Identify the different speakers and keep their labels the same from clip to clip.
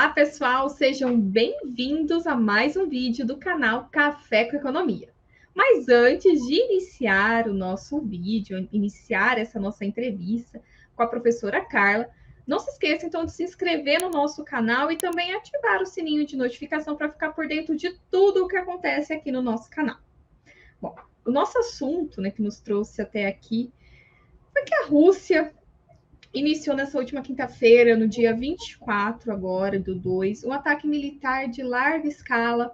Speaker 1: Olá, pessoal, sejam bem-vindos a mais um vídeo do canal Café com Economia. Mas antes de iniciar o nosso vídeo, iniciar essa nossa entrevista com a professora Carla, não se esqueça então de se inscrever no nosso canal e também ativar o sininho de notificação para ficar por dentro de tudo o que acontece aqui no nosso canal. Bom, o nosso assunto, que nos trouxe até aqui foi que a Rússia iniciou nessa última quinta-feira, no dia 24 agora do 2, um ataque militar de larga escala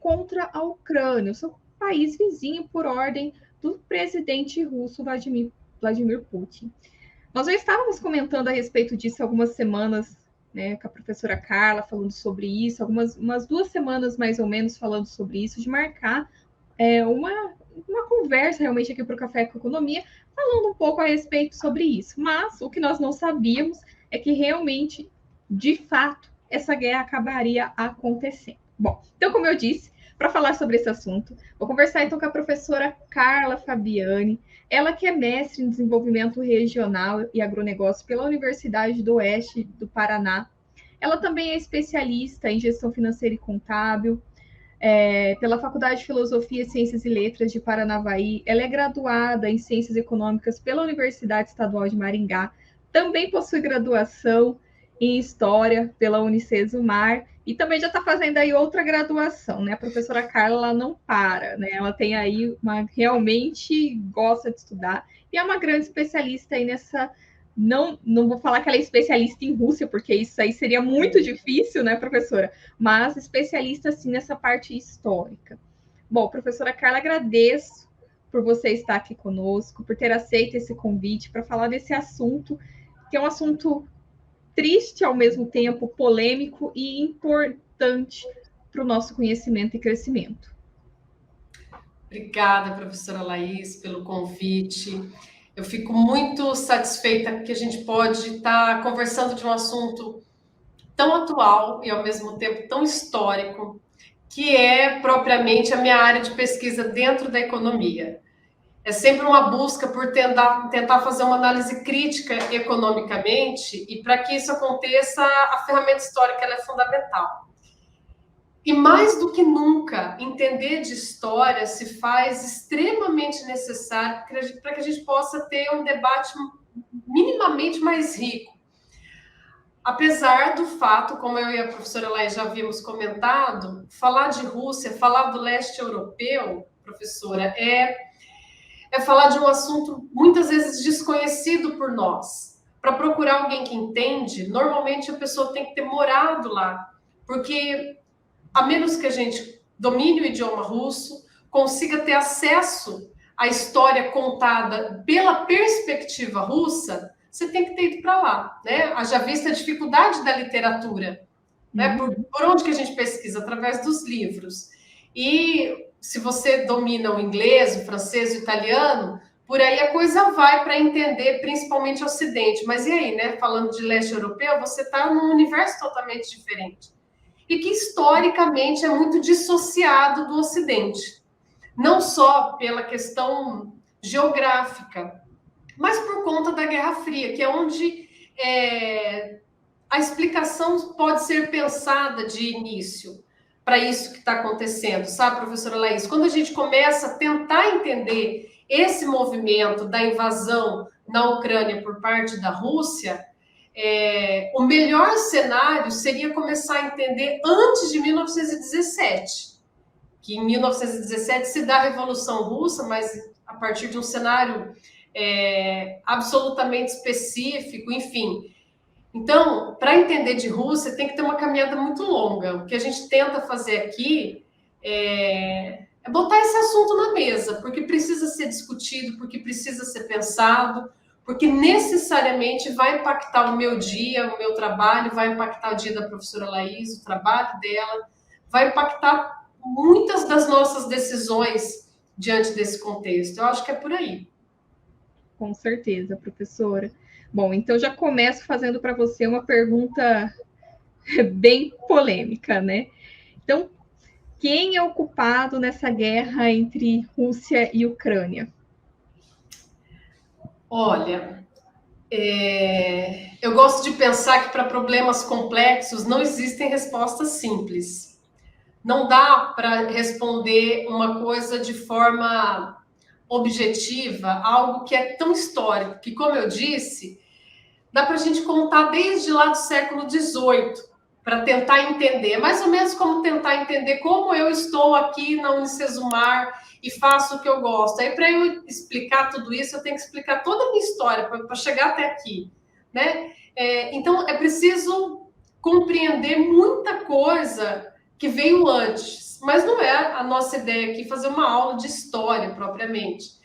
Speaker 1: contra a Ucrânia, o seu país vizinho, por ordem do presidente russo Vladimir Putin. Nós já estávamos comentando a respeito disso algumas semanas, com a professora Carla falando sobre isso, umas 2 semanas mais ou menos falando sobre isso, de marcar uma conversa realmente aqui para o Café com Economia, falando um pouco a respeito sobre isso. Mas o que nós não sabíamos é que realmente, de fato, essa guerra acabaria acontecendo. Bom, então, como eu disse, para falar sobre esse assunto, vou conversar então com a professora Carla Fabiani, ela que é mestre em desenvolvimento regional e agronegócio pela Universidade do Oeste do Paraná. Ela também é especialista em gestão financeira e contábil, pela Faculdade de Filosofia, Ciências e Letras de Paranavaí. Ela é graduada em Ciências Econômicas pela Universidade Estadual de Maringá. Também possui graduação em História pela Unicesumar e também já está fazendo aí outra graduação, né? A professora Carla, ela não para, né? Ela tem aí realmente gosta de estudar e é uma grande especialista aí nessa. Não vou falar que ela é especialista em Rússia, porque isso aí seria muito difícil, né, professora? Mas especialista, sim, nessa parte histórica. Bom, professora Carla, agradeço por você estar aqui conosco, por ter aceito esse convite para falar desse assunto, que é um assunto triste ao mesmo tempo, polêmico e importante para o nosso conhecimento e crescimento.
Speaker 2: Obrigada, professora Laís, pelo convite. Eu fico muito satisfeita que a gente pode estar conversando de um assunto tão atual e, ao mesmo tempo, tão histórico, que é propriamente a minha área de pesquisa dentro da economia. É sempre uma busca por tentar fazer uma análise crítica economicamente, e para que isso aconteça, a ferramenta histórica ela é fundamental. E mais do que nunca, entender de história se faz extremamente necessário para que a gente possa ter um debate minimamente mais rico. Apesar do fato, como eu e a professora Laís já havíamos comentado, falar de Rússia, falar do leste europeu, professora, é falar de um assunto muitas vezes desconhecido por nós. Para procurar alguém que entende, normalmente a pessoa tem que ter morado lá, porque a menos que a gente domine o idioma russo, consiga ter acesso à história contada pela perspectiva russa, você tem que ter ido para lá, né? Haja vista a dificuldade da literatura, né? Por onde que a gente pesquisa? Através dos livros. E se você domina o inglês, o francês, o italiano, por aí a coisa vai para entender principalmente o Ocidente. Mas e aí, né? Falando de leste europeu, você está num universo totalmente diferente. E que historicamente é muito dissociado do Ocidente. Não só pela questão geográfica, mas por conta da Guerra Fria, que é onde a explicação pode ser pensada de início para isso que está acontecendo, sabe, professora Laís? Quando a gente começa a tentar entender esse movimento da invasão na Ucrânia por parte da Rússia, o melhor cenário seria começar a entender antes de 1917, que em 1917 se dá a Revolução Russa, mas a partir de um cenário absolutamente específico, enfim. Então, para entender de Rússia, tem que ter uma caminhada muito longa. O que a gente tenta fazer aqui é botar esse assunto na mesa, porque precisa ser discutido, porque precisa ser pensado, porque necessariamente vai impactar o meu dia, o meu trabalho, vai impactar o dia da professora Laís, o trabalho dela, vai impactar muitas das nossas decisões diante desse contexto. Eu acho que é por aí.
Speaker 1: Com certeza, professora. Bom, então já começo fazendo para você uma pergunta bem polêmica, né? Então, quem é o culpado nessa guerra entre Rússia e Ucrânia?
Speaker 2: Olha, Eu gosto de pensar que para problemas complexos não existem respostas simples. Não dá para responder uma coisa de forma objetiva, algo que é tão histórico, que, como eu disse, dá para a gente contar desde lá do século XVIII, para tentar entender, mais ou menos como tentar entender como eu estou aqui na Unicesumar e faço o que eu gosto. Aí, para eu explicar tudo isso, eu tenho que explicar toda a minha história para chegar até aqui, né? Então, é preciso compreender muita coisa que veio antes, mas não é a nossa ideia aqui fazer uma aula de história propriamente.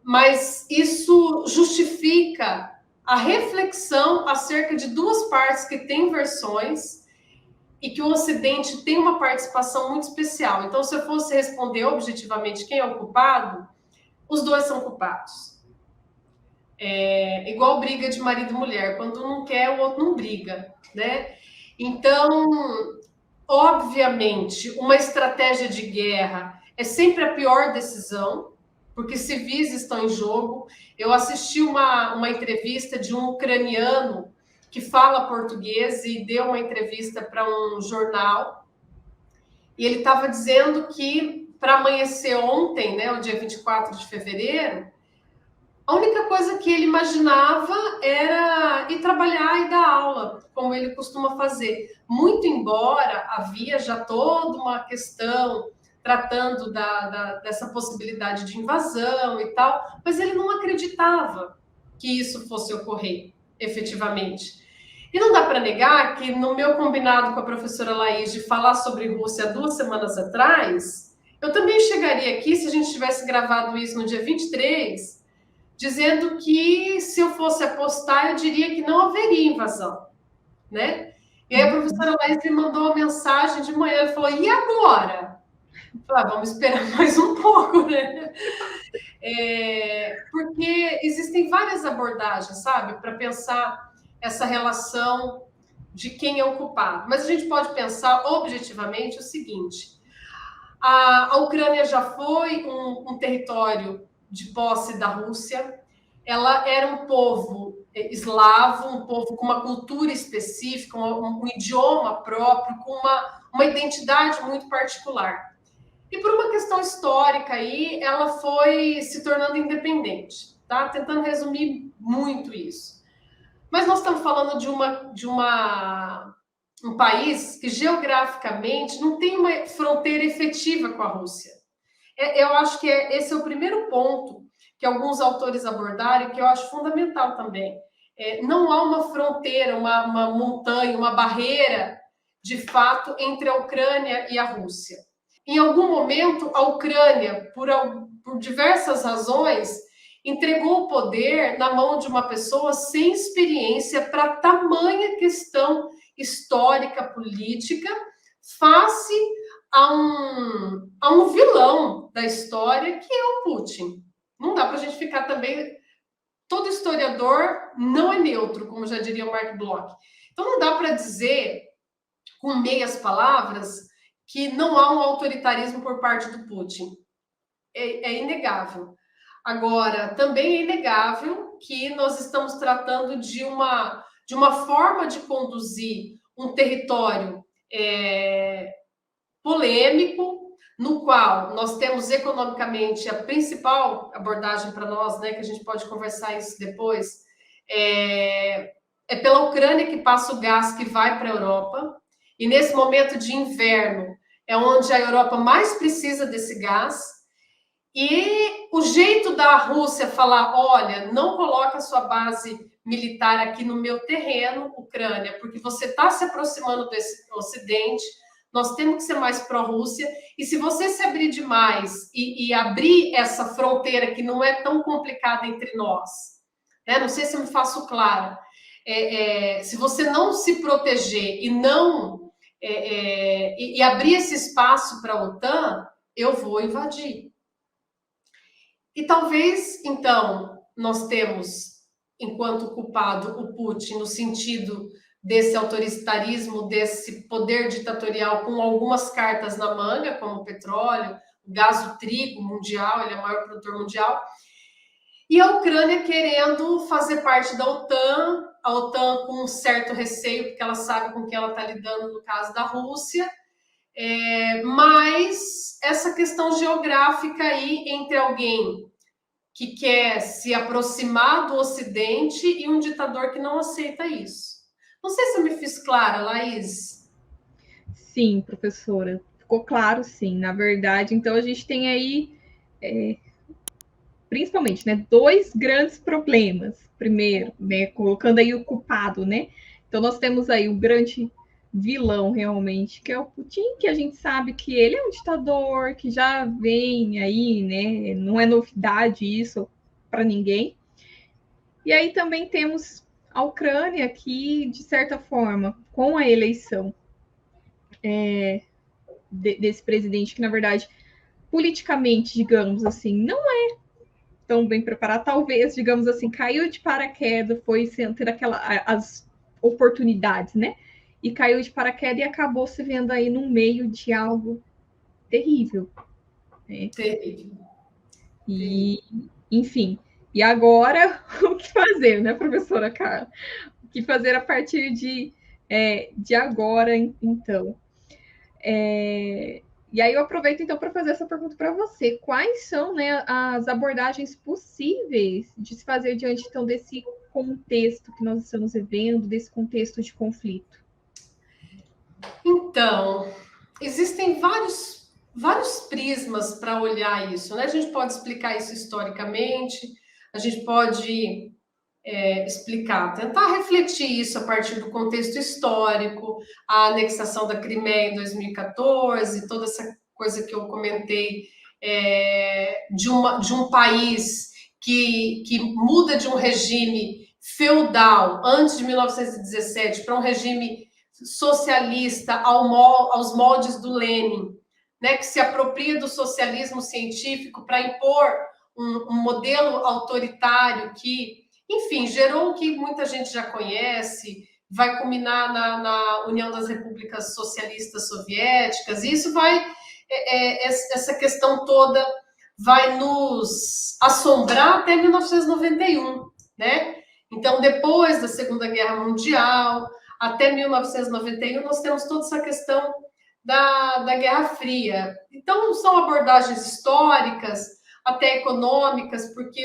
Speaker 2: Mas isso justifica a reflexão acerca de duas partes que têm versões e que o Ocidente tem uma participação muito especial. Então, se eu fosse responder objetivamente quem é o culpado, os dois são culpados. É igual briga de marido e mulher. Quando um não quer, o outro não briga, né? Então, obviamente, uma estratégia de guerra é sempre a pior decisão, porque civis estão em jogo. Eu assisti uma entrevista de um ucraniano que fala português e deu uma entrevista para um jornal, e ele estava dizendo que para amanhecer ontem, né, o dia 24 de fevereiro, a única coisa que ele imaginava era ir trabalhar e dar aula, como ele costuma fazer. Muito embora havia já toda uma questão tratando dessa possibilidade de invasão e tal, mas ele não acreditava que isso fosse ocorrer efetivamente. E não dá para negar que no meu combinado com a professora Laís de falar sobre Rússia 2 semanas atrás, eu também chegaria aqui, se a gente tivesse gravado isso no dia 23, dizendo que se eu fosse apostar, eu diria que não haveria invasão, né? E aí a professora Laís me mandou uma mensagem de manhã e falou, e agora? Falei, vamos esperar mais um pouco, né? Porque existem várias abordagens, sabe, para pensar essa relação de quem é o culpado. Mas a gente pode pensar objetivamente o seguinte: a Ucrânia já foi um território de posse da Rússia, ela era um povo eslavo, um povo com uma cultura específica, um idioma próprio, com uma identidade muito particular. E por uma questão histórica aí, ela foi se tornando independente, tá? Tentando resumir muito isso. Mas nós estamos falando de um país que geograficamente não tem uma fronteira efetiva com a Rússia. Eu acho que esse é o primeiro ponto que alguns autores abordaram e que eu acho fundamental também. Não há uma fronteira, uma montanha, uma barreira, de fato, entre a Ucrânia e a Rússia. Em algum momento, a Ucrânia, por diversas razões, entregou o poder na mão de uma pessoa sem experiência para tamanha questão histórica, política, face a um vilão da história, que é o Putin. Não dá para a gente ficar também... Todo historiador não é neutro, como já diria o Mark Bloch. Então, não dá para dizer, com meias palavras, que não há um autoritarismo por parte do Putin. É inegável. Agora, também é inegável que nós estamos tratando de uma forma de conduzir um território polêmico, no qual nós temos economicamente a principal abordagem para nós, né, que a gente pode conversar isso depois, é pela Ucrânia que passa o gás que vai para a Europa, e nesse momento de inverno é onde a Europa mais precisa desse gás, e o jeito da Rússia falar, olha, não coloca a sua base militar aqui no meu terreno, Ucrânia, porque você está se aproximando desse Ocidente, nós temos que ser mais pró-Rússia, e se você se abrir demais e abrir essa fronteira que não é tão complicada entre nós, né? Não sei se eu me faço clara, se você não se proteger e não e abrir esse espaço para a OTAN, eu vou invadir. E talvez, então, nós temos, enquanto culpado, o Putin, no sentido desse autoritarismo, desse poder ditatorial, com algumas cartas na manga, como o petróleo, o gás, o trigo mundial, ele é o maior produtor mundial. e a Ucrânia querendo fazer parte da OTAN, a OTAN com um certo receio, porque ela sabe com quem ela está lidando no caso da Rússia, mas essa questão geográfica aí entre alguém que quer se aproximar do Ocidente e um ditador que não aceita isso. Não sei se eu me fiz clara, Laís.
Speaker 1: Sim, professora, ficou claro, sim. Na verdade, então a gente tem aí, principalmente, né, dois grandes problemas. Primeiro, né, colocando aí o culpado, né? Então nós temos aí o grande vilão realmente, que é o Putin, que a gente sabe que ele é um ditador, que já vem aí, né? Não é novidade isso para ninguém. E aí também temos a Ucrânia, que, de certa forma, com a eleição desse presidente, que na verdade, politicamente, digamos assim, não é tão bem preparado, talvez, digamos assim, caiu de paraquedas, foi ter as oportunidades, né? E caiu de paraquedas e acabou se vendo aí no meio de algo terrível. Né?
Speaker 2: Terrível.
Speaker 1: E, enfim, e agora o que fazer, né, professora Carla? O que fazer a partir de agora, então? E aí eu aproveito então para fazer essa pergunta para você. Quais são, né, as abordagens possíveis de se fazer diante então desse contexto que nós estamos vivendo, desse contexto de conflito?
Speaker 2: Então, existem vários prismas para olhar isso, né? A gente pode explicar isso historicamente, a gente pode explicar, tentar refletir isso a partir do contexto histórico, a anexação da Crimeia em 2014, toda essa coisa que eu comentei de um país que muda de um regime feudal antes de 1917 para um regime socialista aos moldes do Lenin, né, que se apropria do socialismo científico para impor um modelo autoritário que, enfim, gerou o que muita gente já conhece, vai culminar na União das Repúblicas Socialistas Soviéticas, e isso vai, essa questão toda vai nos assombrar até 1991, né? Então, depois da Segunda Guerra Mundial, até 1991, nós temos toda essa questão da Guerra Fria. Então, são abordagens históricas, até econômicas, porque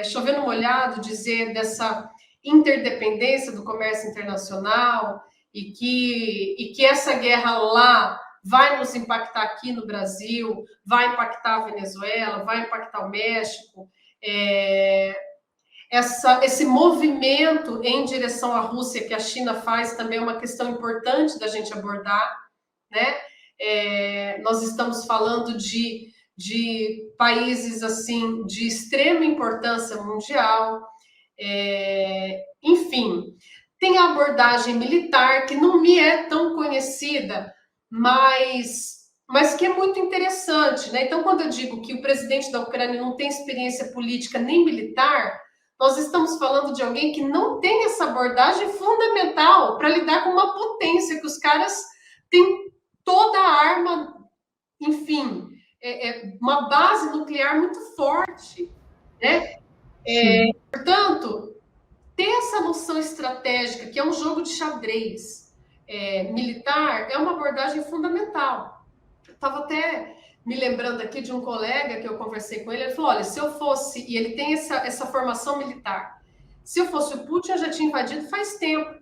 Speaker 2: chovendo molhado dizer dessa interdependência do comércio internacional e que essa guerra lá vai nos impactar aqui no Brasil, vai impactar a Venezuela, vai impactar o México. Esse movimento em direção à Rússia que a China faz também é uma questão importante da gente abordar, né? Nós estamos falando de países assim de extrema importância mundial, enfim, tem a abordagem militar que não me é tão conhecida, mas que é muito interessante, né? Então, quando eu digo que o presidente da Ucrânia não tem experiência política nem militar, nós estamos falando de alguém que não tem essa abordagem fundamental para lidar com uma potência que os caras têm toda a arma, enfim, uma base nuclear muito forte, né? Portanto, ter essa noção estratégica, que é um jogo de xadrez militar, é uma abordagem fundamental. Eu estava até me lembrando aqui de um colega que eu conversei com ele, ele falou, olha, se eu fosse, e ele tem essa formação militar, se eu fosse o Putin, eu já tinha invadido faz tempo,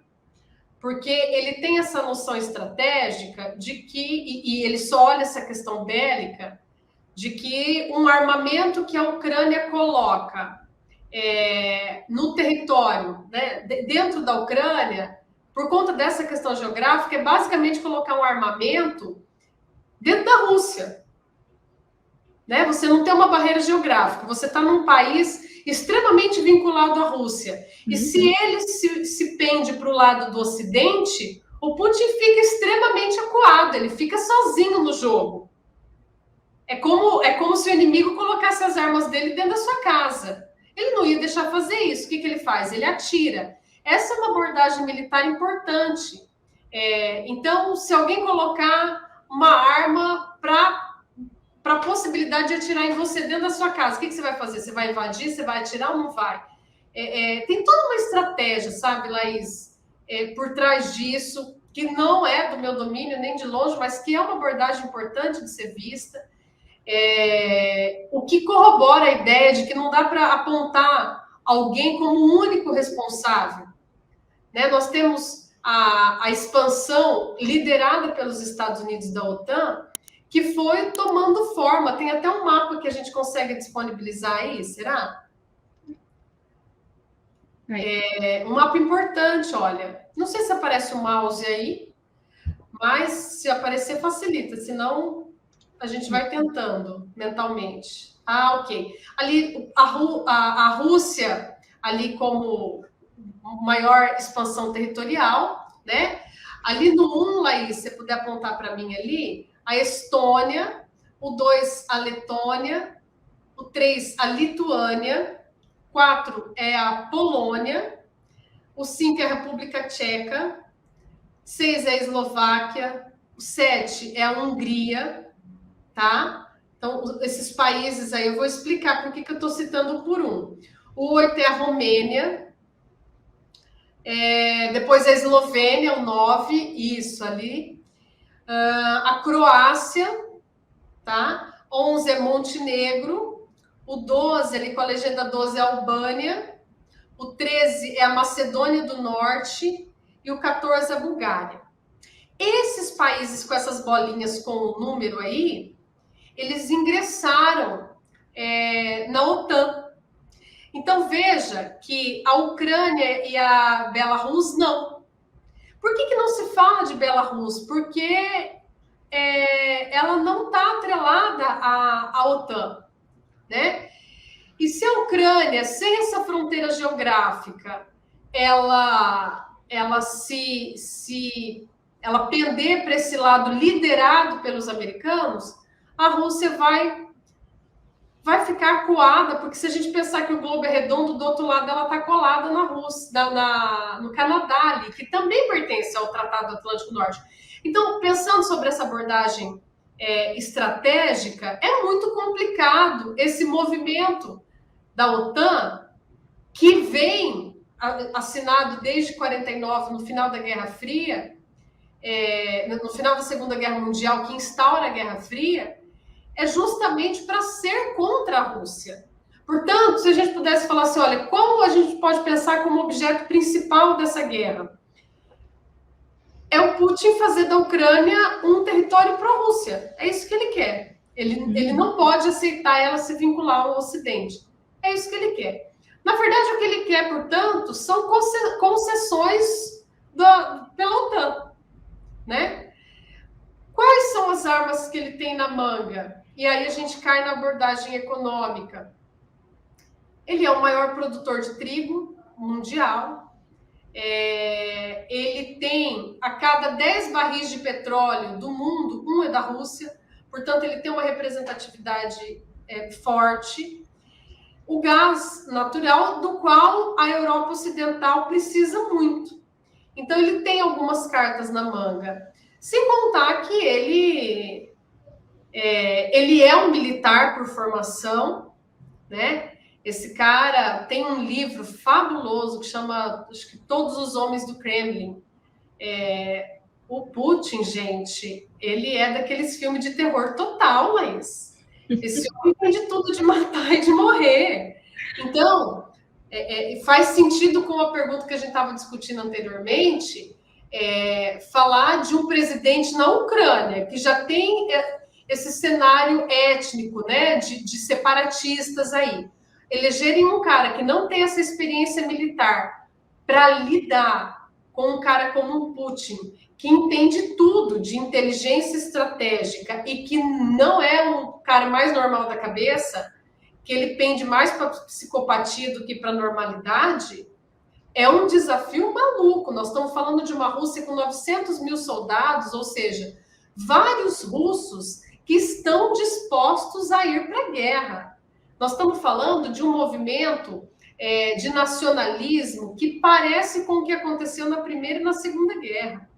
Speaker 2: porque ele tem essa noção estratégica de que, e ele só olha essa questão bélica, de que um armamento que a Ucrânia coloca no território, né, dentro da Ucrânia, por conta dessa questão geográfica, é basicamente colocar um armamento dentro da Rússia. Né? Você não tem uma barreira geográfica, você está num país extremamente vinculado à Rússia. E se ele se pende para o lado do Ocidente, o Putin fica extremamente acuado, ele fica sozinho no jogo. É como se o inimigo colocasse as armas dele dentro da sua casa. Ele não ia deixar fazer isso. O que ele faz? Ele atira. Essa é uma abordagem militar importante. Então, se alguém colocar uma arma para para a possibilidade de atirar em você dentro da sua casa. O que você vai fazer? Você vai invadir? Você vai atirar ou não vai? Tem toda uma estratégia, sabe, Laís, por trás disso, que não é do meu domínio nem de longe, mas que é uma abordagem importante de ser vista. O que corrobora a ideia de que não dá para apontar alguém como o único responsável. Né? Nós temos a expansão liderada pelos Estados Unidos da OTAN, que foi tomando forma. Tem até um mapa que a gente consegue disponibilizar aí, será? Um mapa importante, olha. Não sei se aparece o mouse aí, mas se aparecer, facilita. Senão, a gente vai tentando mentalmente. Ah, ok. Ali, a Rússia, ali como maior expansão territorial, né? Ali no 1, Laís, se você puder apontar para mim ali, a Estônia, o 2, a Letônia, o 3, a Lituânia, 4 é a Polônia, o 5 é a República Tcheca, 6 é a Eslováquia, o 7 é a Hungria, tá? Então, esses países aí, eu vou explicar por que eu estou citando por um. O 8 é a Romênia, depois a Eslovênia, o 9, isso ali. A Croácia, tá? 11 é Montenegro, o 12, ali com a legenda 12, é a Albânia, o 13 é a Macedônia do Norte e o 14 é a Bulgária. Esses países com essas bolinhas com o número aí, eles ingressaram na OTAN. Então, veja que a Ucrânia e a Belarus não. Por que não se fala de Belarus? Porque ela não está atrelada à OTAN, né? E se a Ucrânia, sem essa fronteira geográfica, ela pender para esse lado liderado pelos americanos, a Rússia vai ficar acuada, porque se a gente pensar que o globo é redondo, do outro lado ela está colada na Rússia, no Canadá ali, que também pertence ao Tratado Atlântico Norte. Então, pensando sobre essa abordagem estratégica, é muito complicado esse movimento da OTAN, que vem assinado desde 49, no final da Guerra Fria, no final da Segunda Guerra Mundial, que instaura a Guerra Fria, é justamente para ser contra a Rússia. Portanto, se a gente pudesse falar assim, olha, qual a gente pode pensar como objeto principal dessa guerra? É o Putin fazer da Ucrânia um território pró-Rússia. É isso que ele quer. Ele não pode aceitar ela se vincular ao Ocidente. É isso que ele quer. Na verdade, o que ele quer, portanto, são concessões pela OTAN, né? Quais são as armas que ele tem na manga? E aí a gente cai na abordagem econômica. Ele é o maior produtor de trigo mundial. Ele tem, a cada 10 barris de petróleo do mundo, um é da Rússia. Portanto, ele tem uma representatividade forte. O gás natural, do qual a Europa Ocidental precisa muito. Então, ele tem algumas cartas na manga. Sem contar que ele é um militar por formação, né? Esse cara tem um livro fabuloso que chama, acho que, Todos os Homens do Kremlin. O Putin, gente, ele é daqueles filmes de terror total, mas esse homem tem de tudo, de matar e de morrer. Então, faz sentido com a pergunta que a gente estava discutindo anteriormente, falar de um presidente na Ucrânia, que já tem esse cenário étnico, né, de separatistas aí. Elegerem um cara que não tem essa experiência militar para lidar com um cara como o Putin, que entende tudo de inteligência estratégica e que não é um cara mais normal da cabeça, que ele pende mais para psicopatia do que para normalidade, é um desafio maluco. Nós estamos falando de uma Rússia com 900 mil soldados, ou seja, vários russos que estão dispostos a ir para a guerra. Nós estamos falando de um movimento de nacionalismo que parece com o que aconteceu na Primeira e na Segunda Guerra.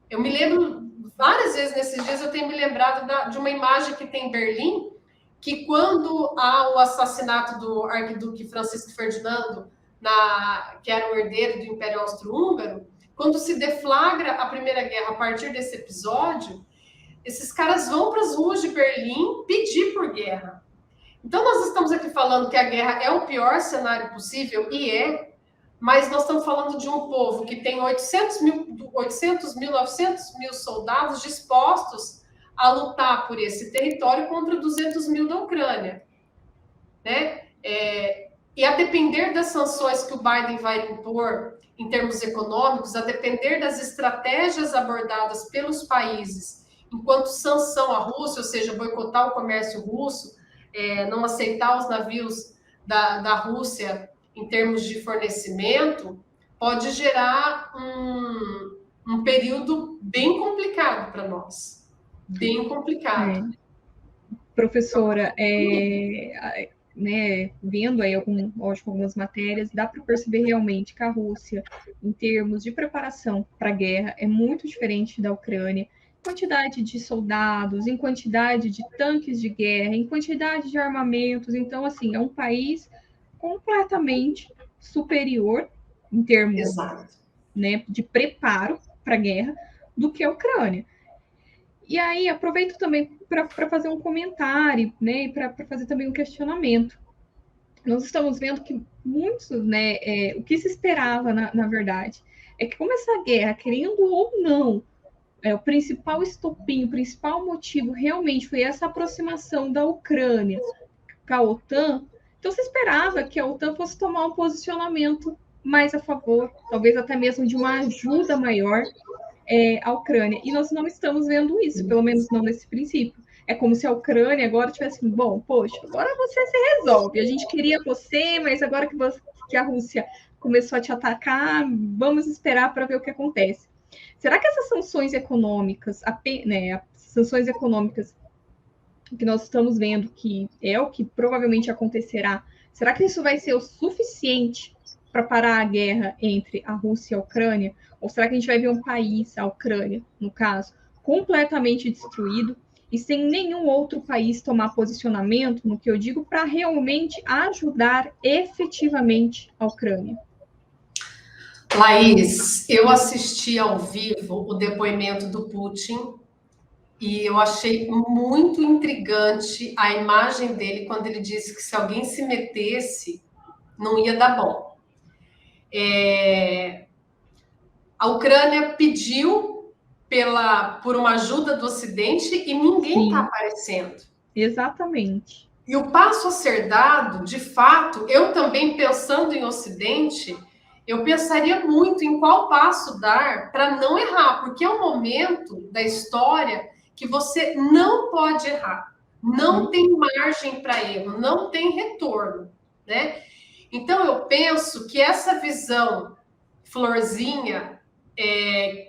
Speaker 2: Eu me lembro, várias vezes nesses dias, eu tenho me lembrado de uma imagem que tem em Berlim, que quando há o assassinato do arquiduque Francisco Ferdinando, que era o herdeiro do Império Austro-Húngaro, quando se deflagra a Primeira Guerra a partir desse episódio, esses caras vão para as ruas de Berlim pedir por guerra. Então, nós estamos aqui falando que a guerra é o pior cenário possível, e mas nós estamos falando de um povo que tem 900 mil soldados dispostos a lutar por esse território contra 200 mil da Ucrânia, né? E a depender das sanções que o Biden vai impor em termos econômicos, a depender das estratégias abordadas pelos países enquanto sanção à Rússia, ou seja, boicotar o comércio russo, não aceitar os navios da Rússia em termos de fornecimento, pode gerar um período bem complicado para nós. Bem complicado.
Speaker 1: Professora, né, vendo aí algumas matérias, dá para perceber realmente que a Rússia, em termos de preparação para a guerra, é muito diferente da Ucrânia. Quantidade de soldados, em quantidade de tanques de guerra, em quantidade de armamentos. Então, assim, é um país completamente superior em termos, né, de preparo para a guerra do que a Ucrânia. E aí, aproveito também para fazer um comentário, né, e para fazer também um questionamento. Nós estamos vendo que muitos, né, o que se esperava, na verdade, é que como essa guerra, querendo ou não, o principal estopim, o principal motivo realmente foi essa aproximação da Ucrânia com a OTAN, então se esperava que a OTAN fosse tomar um posicionamento mais a favor, talvez até mesmo de uma ajuda maior à Ucrânia. E nós não estamos vendo isso, pelo menos não nesse princípio. É como se a Ucrânia agora tivesse, bom, poxa, agora você se resolve. A gente queria você, mas agora que a Rússia começou a te atacar, vamos esperar para ver o que acontece. Será que essas sanções econômicas, né, sanções econômicas que nós estamos vendo que é o que provavelmente acontecerá, será que isso vai ser o suficiente para parar a guerra entre a Rússia e a Ucrânia? Ou será que a gente vai ver um país, a Ucrânia, no caso, completamente destruído e sem nenhum outro país tomar posicionamento, no que eu digo, para realmente ajudar efetivamente a Ucrânia?
Speaker 2: Laís, eu assisti ao vivo o depoimento do Putin e eu achei muito intrigante a imagem dele quando ele disse que se alguém se metesse, não ia dar bom. A Ucrânia pediu por uma ajuda do Ocidente e ninguém está aparecendo.
Speaker 1: Exatamente.
Speaker 2: E o passo a ser dado, de fato, eu também pensando em Ocidente, eu pensaria muito em qual passo dar para não errar, porque é um momento da história que você não pode errar, não tem margem para erro, não tem retorno, né? Então eu penso que essa visão florzinha,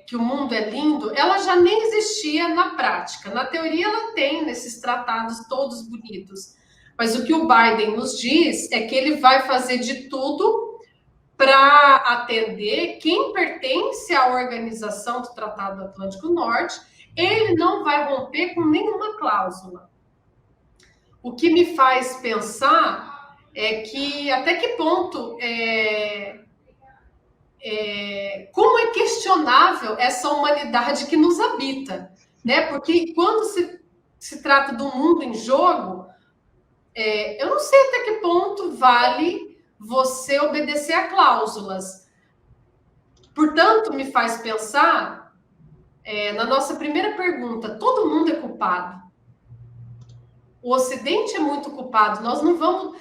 Speaker 2: que o mundo é lindo, ela já nem existia na prática. Na teoria ela tem nesses tratados todos bonitos, mas o que o Biden nos diz é que ele vai fazer de tudo para atender quem pertence à organização do Tratado do Atlântico Norte. Ele não vai romper com nenhuma cláusula. O que me faz pensar é que até que ponto como é questionável essa humanidade que nos habita, né? Porque quando se trata do mundo em jogo, eu não sei até que ponto vale você obedecer a cláusulas. Portanto, me faz pensar na nossa primeira pergunta: todo mundo é culpado? O Ocidente é muito culpado. Nós não vamos,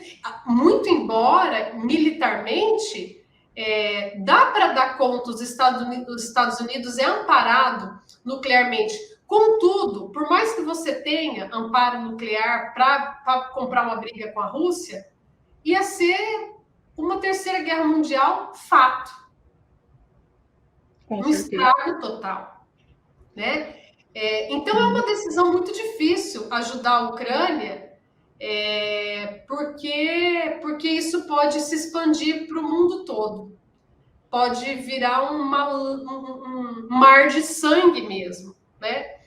Speaker 2: muito embora militarmente, dá para dar conta. Os Estados Unidos é amparado nuclearmente. Contudo, por mais que você tenha amparo nuclear para comprar uma briga com a Rússia, ia ser uma terceira guerra mundial fato. Um estrago total, né? Então é uma decisão muito difícil ajudar a Ucrânia, porque isso pode se expandir para o mundo todo. Pode virar um mar de sangue mesmo, né?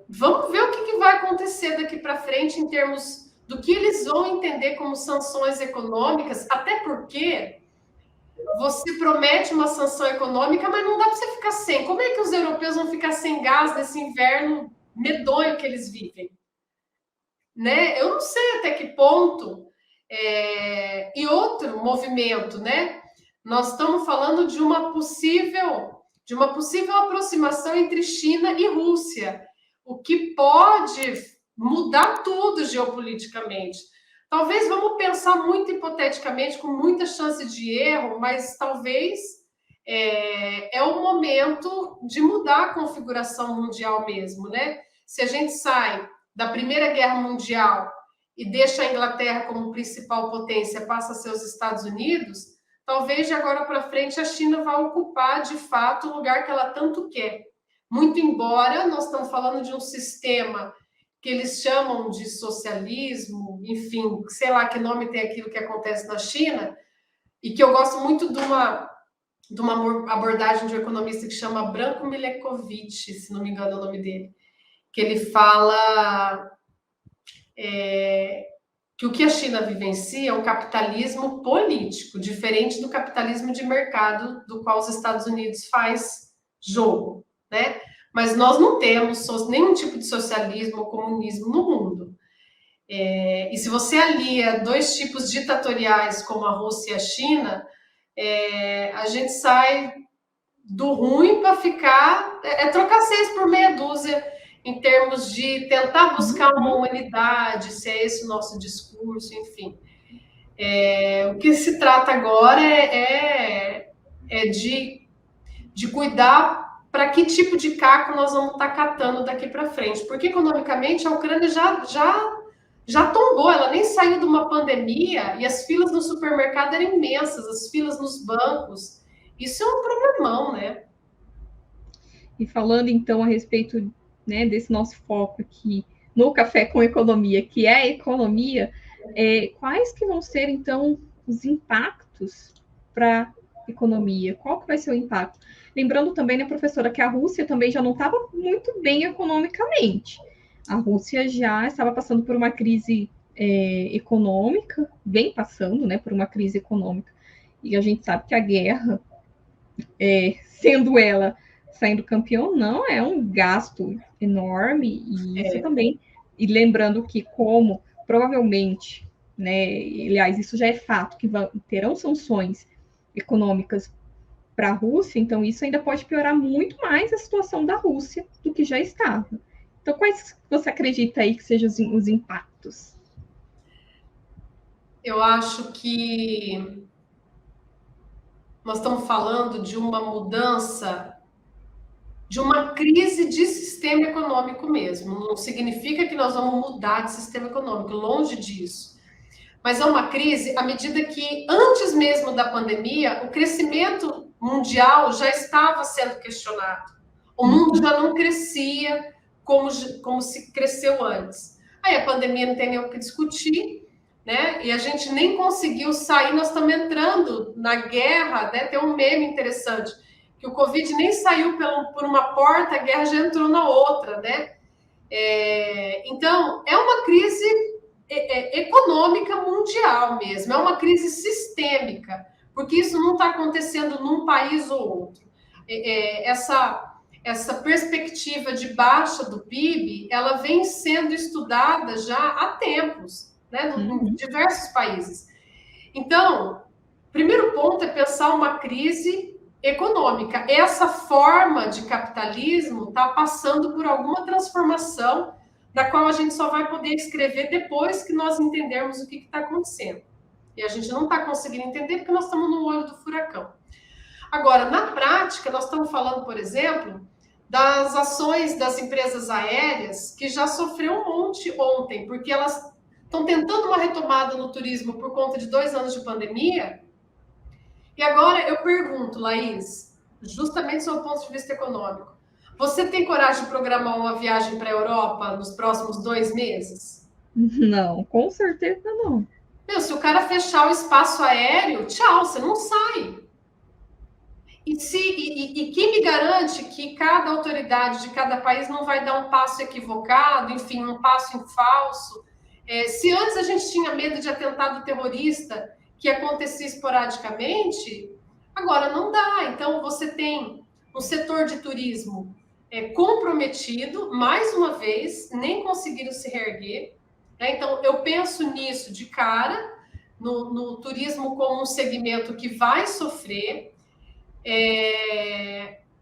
Speaker 2: Vamos ver o que vai acontecer daqui para frente em termos do que eles vão entender como sanções econômicas, até porque você promete uma sanção econômica, mas não dá para você ficar sem. Como é que os europeus vão ficar sem gás nesse inverno medonho que eles vivem? Né? Eu não sei até que ponto. E outro movimento, né? Nós estamos falando de uma possível aproximação entre China e Rússia, o que pode mudar tudo geopoliticamente. Talvez vamos pensar muito hipoteticamente, com muita chance de erro, mas talvez é o momento de mudar a configuração mundial mesmo, né? Se a gente sai da Primeira Guerra Mundial e deixa a Inglaterra como principal potência, passa a ser os Estados Unidos, talvez de agora para frente a China vá ocupar de fato o lugar que ela tanto quer. Muito embora nós estamos falando de um sistema que eles chamam de socialismo, enfim, sei lá que nome tem aquilo que acontece na China, e que eu gosto muito de uma abordagem de um economista que chama Branko Milevkovic, se não me engano é o nome dele, que ele fala que o que a China vivencia é um capitalismo político, diferente do capitalismo de mercado do qual os Estados Unidos faz jogo, né? Mas nós não temos nenhum tipo de socialismo ou comunismo no mundo. E se você alia dois tipos ditatoriais como a Rússia e a China, a gente sai do ruim para ficar... trocar 6 por meia dúzia em termos de tentar buscar uma humanidade, se é esse o nosso discurso, enfim. O que se trata agora é de cuidar para que tipo de caco nós vamos estar catando daqui para frente. Porque, economicamente, a Ucrânia já tombou, ela nem saiu de uma pandemia e as filas no supermercado eram imensas, as filas nos bancos. Isso é um problemão, né?
Speaker 1: E falando, então, a respeito, né, desse nosso foco aqui no Café com Economia, que é a economia, quais que vão ser, então, os impactos para a economia? Qual que vai ser o impacto? Lembrando também, né, professora, que a Rússia também já não estava muito bem economicamente. A Rússia já estava passando por uma crise econômica, vem passando, né, por uma crise econômica. E a gente sabe que a guerra, sendo ela saindo campeão, não é um gasto enorme, e isso também, e lembrando que como provavelmente, né, aliás, isso já é fato, que terão sanções econômicas para a Rússia, então isso ainda pode piorar muito mais a situação da Rússia do que já estava. Então, quais você acredita aí que sejam os impactos?
Speaker 2: Eu acho que nós estamos falando de uma mudança, de uma crise de sistema econômico mesmo. Não significa que nós vamos mudar de sistema econômico, longe disso. Mas é uma crise à medida que, antes mesmo da pandemia, o crescimento mundial já estava sendo questionado. O mundo já não crescia como se cresceu antes. Aí a pandemia não tem nem o que discutir, né? E a gente nem conseguiu sair, nós estamos entrando na guerra, né? Tem um meme interessante, que o Covid nem saiu por uma porta, a guerra já entrou na outra, né? Então, é uma crise econômica mundial mesmo, é uma crise sistêmica, porque isso não está acontecendo num país ou outro. Essa perspectiva de baixa do PIB, ela vem sendo estudada já há tempos, né, em diversos países. Então, primeiro ponto é pensar uma crise econômica. Essa forma de capitalismo está passando por alguma transformação, da qual a gente só vai poder escrever depois que nós entendermos o que está acontecendo. E a gente não está conseguindo entender porque nós estamos no olho do furacão. Agora, na prática, nós estamos falando, por exemplo, das ações das empresas aéreas, que já sofreu um monte ontem, porque elas estão tentando uma retomada no turismo por conta de 2 anos de pandemia. E agora eu pergunto, Laís, justamente do seu ponto de vista econômico, você tem coragem de programar uma viagem para a Europa nos próximos 2 meses?
Speaker 1: Não, com certeza não.
Speaker 2: Se o cara fechar o espaço aéreo, tchau, você não sai. E quem me garante que cada autoridade de cada país não vai dar um passo equivocado, enfim, um passo em falso? Se antes a gente tinha medo de atentado terrorista que acontecia esporadicamente, agora não dá. Então, você tem um setor de turismo comprometido, mais uma vez, nem conseguiram se reerguer. Né? Então, eu penso nisso de cara, no turismo como um segmento que vai sofrer.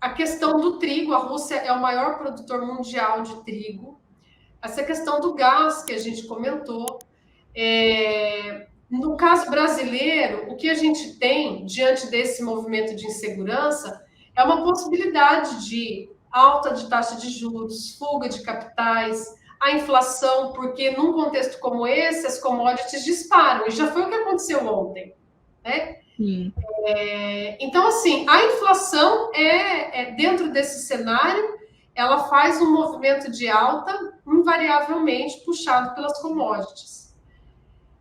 Speaker 2: A questão do trigo, a Rússia é o maior produtor mundial de trigo. Essa questão do gás que a gente comentou. No caso brasileiro, o que a gente tem diante desse movimento de insegurança é uma possibilidade de alta de taxa de juros, fuga de capitais, a inflação, porque num contexto como esse, as commodities disparam, e já foi o que aconteceu ontem, né?
Speaker 1: Sim.
Speaker 2: Então, assim, a inflação dentro desse cenário, ela faz um movimento de alta invariavelmente puxado pelas commodities.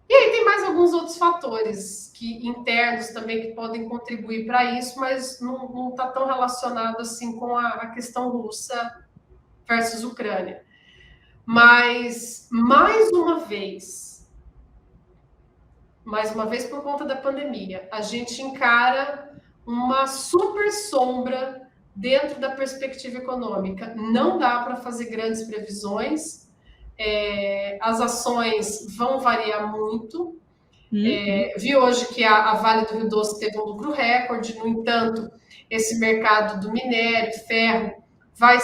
Speaker 2: E aí tem mais alguns outros fatores internos também que podem contribuir para isso, mas não está tão relacionado assim com a questão russa versus Ucrânia. Mas, mais uma vez por conta da pandemia, a gente encara uma super sombra dentro da perspectiva econômica. Não dá para fazer grandes previsões, as ações vão variar muito. Vi hoje que a Vale do Rio Doce teve um lucro recorde, no entanto, esse mercado do minério, ferro, vai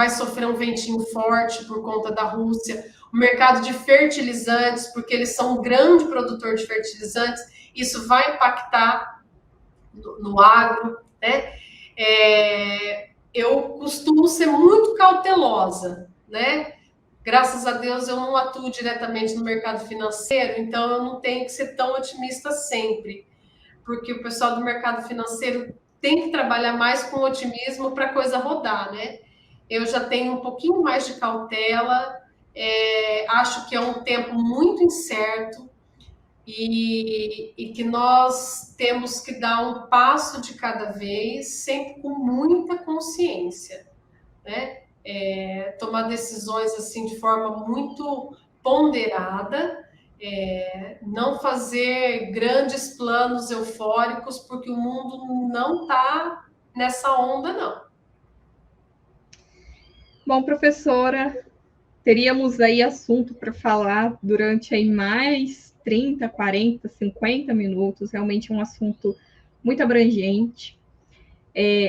Speaker 2: sofrer um ventinho forte por conta da Rússia. O mercado de fertilizantes, porque eles são um grande produtor de fertilizantes, isso vai impactar no agro, né? Eu costumo ser muito cautelosa, né? Graças a Deus eu não atuo diretamente no mercado financeiro, então eu não tenho que ser tão otimista sempre, porque o pessoal do mercado financeiro tem que trabalhar mais com otimismo para a coisa rodar, né? Eu já tenho um pouquinho mais de cautela, acho que é um tempo muito incerto e que nós temos que dar um passo de cada vez, sempre com muita consciência, né? Tomar decisões assim de forma muito ponderada, não fazer grandes planos eufóricos, porque o mundo não está nessa onda, não.
Speaker 1: Bom, professora, teríamos aí assunto para falar durante aí mais 30, 40, 50 minutos, realmente é um assunto muito abrangente.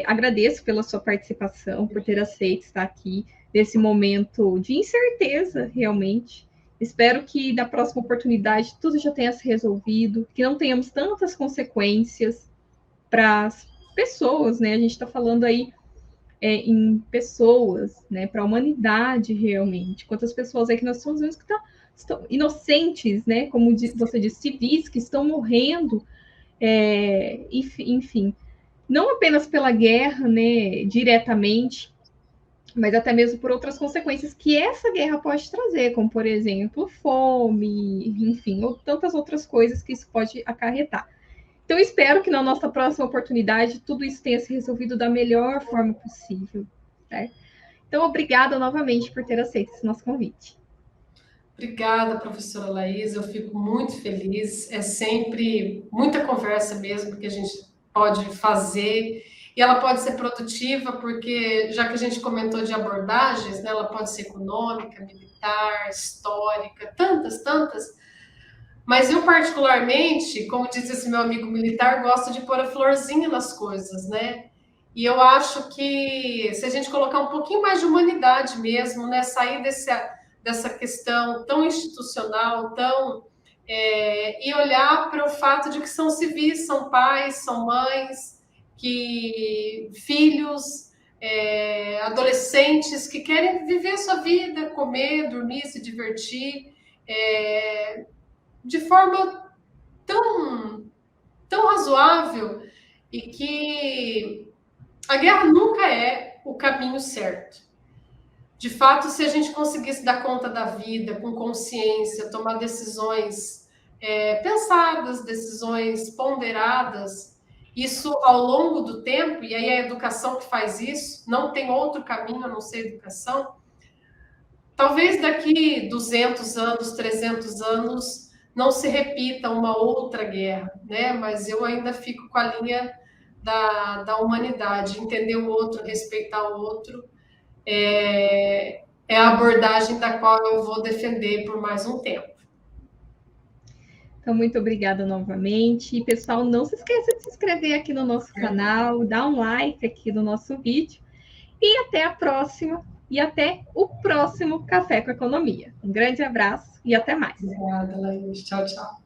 Speaker 1: Agradeço pela sua participação, por ter aceito estar aqui nesse momento de incerteza, realmente. Espero que na próxima oportunidade tudo já tenha se resolvido, que não tenhamos tantas consequências para as pessoas, né? A gente está falando aí em pessoas, né? Para a humanidade, realmente. Quantas pessoas aí que nós estamos vendo que estão inocentes, né? Como você disse, civis que estão morrendo, enfim. Não apenas pela guerra, né, diretamente, mas até mesmo por outras consequências que essa guerra pode trazer, como, por exemplo, fome, enfim, ou tantas outras coisas que isso pode acarretar. Então, espero que na nossa próxima oportunidade tudo isso tenha se resolvido da melhor forma possível. Né? Então, obrigada novamente por ter aceito esse nosso convite.
Speaker 2: Obrigada, professora Laís, eu fico muito feliz. É sempre muita conversa mesmo que a gente pode fazer, e ela pode ser produtiva, porque já que a gente comentou de abordagens, né, ela pode ser econômica, militar, histórica, tantas, mas eu particularmente, como diz esse meu amigo militar, gosto de pôr a florzinha nas coisas, né? E eu acho que se a gente colocar um pouquinho mais de humanidade mesmo, né, sair dessa questão tão institucional, e olhar para o fato de que são civis, são pais, são mães, filhos, adolescentes que querem viver a sua vida, comer, dormir, se divertir, de forma tão razoável, e que a guerra nunca é o caminho certo. De fato, se a gente conseguisse dar conta da vida com consciência, tomar decisões pensadas, decisões ponderadas, Isso ao longo do tempo, e aí a educação que faz isso, não tem outro caminho a não ser a educação. Talvez daqui 200 anos, 300 anos, não se repita uma outra guerra, né? Mas eu ainda fico com a linha da humanidade, entender o outro, respeitar o outro, é a abordagem da qual eu vou defender por mais um tempo.
Speaker 1: Então, muito obrigada novamente. Pessoal, não se esqueça de se inscrever aqui no nosso canal, dar um like aqui no nosso vídeo. E até a próxima. E até o próximo Café com Economia. Um grande abraço e até mais.
Speaker 2: Obrigada, Laís. Tchau, tchau.